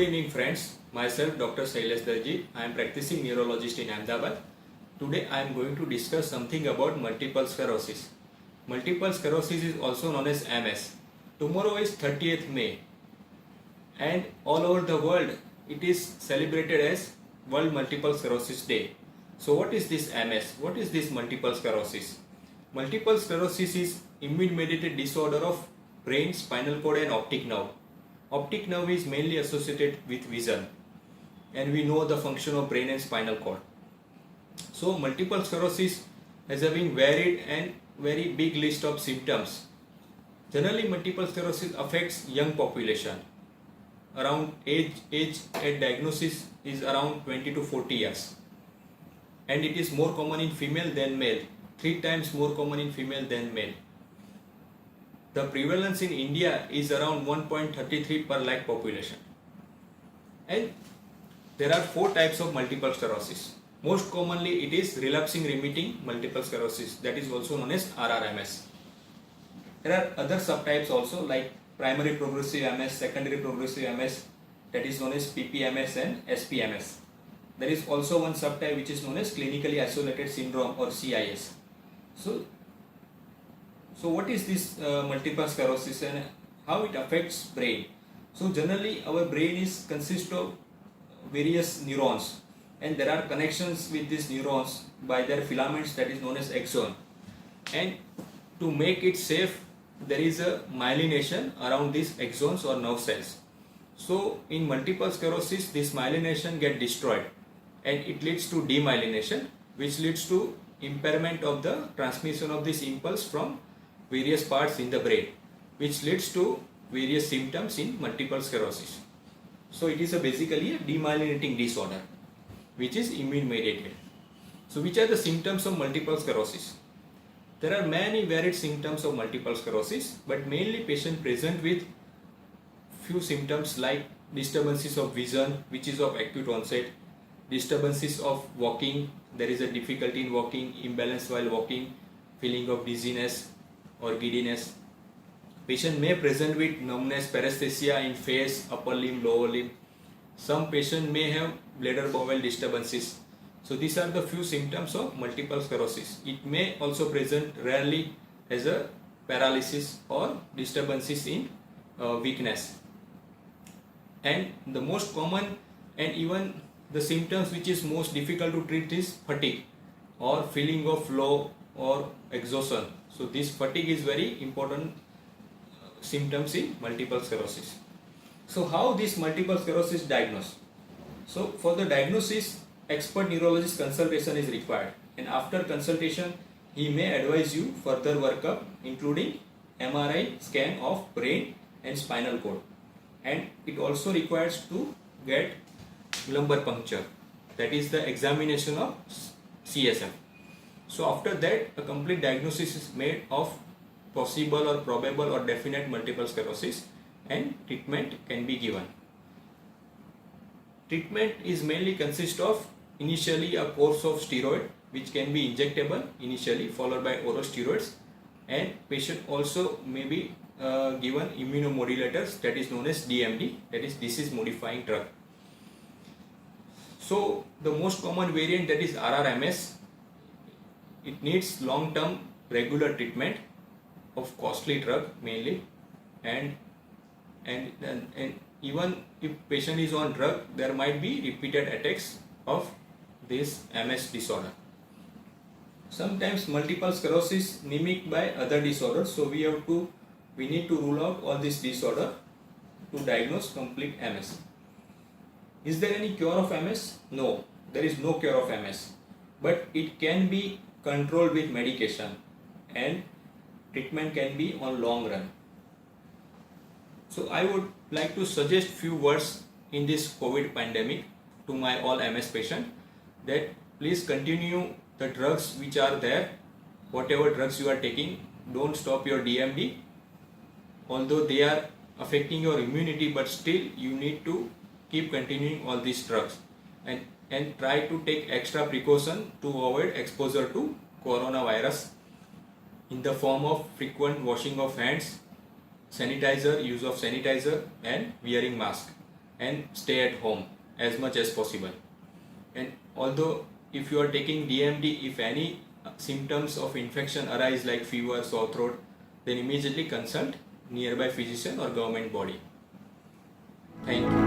evening friends, myself Dr. Shailesh Darji. I am practicing neurologist in Ahmedabad. Today I am going to discuss something about multiple sclerosis. Multiple sclerosis is also known as MS. Tomorrow is 30th May and all over the world it is celebrated as World Multiple Sclerosis Day. So what is this MS? What is this multiple sclerosis? Multiple sclerosis is immune-mediated disorder of brain, spinal cord and optic nerve. Optic nerve is mainly associated with vision and we know the function of brain and spinal cord. So multiple sclerosis has having varied and very big list of symptoms. Generally multiple sclerosis affects young population. Around age at diagnosis is around 20 to 40 years. And it is more common in female than male. 3 times more common in female than male. The prevalence in India is around 1.33 per lakh population. And there are 4 types of multiple sclerosis. Most commonly it is relapsing remitting multiple sclerosis, that is also known as RRMS. There are other subtypes also like primary progressive MS, secondary progressive MS, that is known as PPMS and SPMS. There is also one subtype which is known as clinically isolated syndrome or CIS. So what is this multiple sclerosis and how it affects brain? So generally our brain is consists of various neurons and there are connections with these neurons by their filaments, that is known as axon. And to make it safe, there is a myelination around these axons or nerve cells. So in multiple sclerosis this myelination gets destroyed and it leads to demyelination, which leads to impairment of the transmission of this impulse from various parts in the brain, which leads to various symptoms in multiple sclerosis. So it is basically a demyelinating disorder which is immune mediated. So which are the symptoms of multiple sclerosis? There are many varied symptoms of multiple sclerosis, but mainly patient present with few symptoms like disturbances of vision, which is of acute onset, disturbances of walking, there is a difficulty in walking, imbalance while walking, feeling of dizziness or giddiness. Patient may present with numbness, paresthesia in face, upper limb, lower limb. Some patient may have bladder bowel disturbances. So these are the few symptoms of multiple sclerosis. It may also present rarely as a paralysis or disturbances in weakness. And the most common and even the symptoms which is most difficult to treat is fatigue or feeling of low or exhaustion. So this fatigue is very important symptoms in multiple sclerosis. So how this multiple sclerosis diagnosed? So for the diagnosis, expert neurologist consultation is required, and after consultation he may advise you further workup including MRI scan of brain and spinal cord, and it also requires to get lumbar puncture, that is the examination of CSF. So after that a complete diagnosis is made of possible or probable or definite multiple sclerosis and treatment can be given. Treatment is mainly consist of initially a course of steroid which can be injectable initially followed by oral steroids, and patient also may be given immunomodulators, that is known as DMD, that is disease modifying drug. So the most common variant, that is RRMS, it needs long term regular treatment of costly drug mainly, and even if patient is on drug there might be repeated attacks of this MS disorder. Sometimes multiple sclerosis mimicked by other disorders, so we need to rule out all this disorder to diagnose complete MS. Is there any cure of MS? No, there is no cure of MS, but it can be controlled with medication and treatment can be on long run. So I would like to suggest few words in this COVID pandemic to my all MS patient, that please continue the drugs which are there, whatever drugs you are taking, don't stop your DMD, although they are affecting your immunity, but still you need to keep continuing all these drugs and try to take extra precaution to avoid exposure to coronavirus in the form of frequent washing of hands, use of sanitizer and wearing mask. and stay at home as much as possible. And although if you are taking DMD, if any symptoms of infection arise like fever, sore throat, then immediately consult nearby physician or government body. Thank you.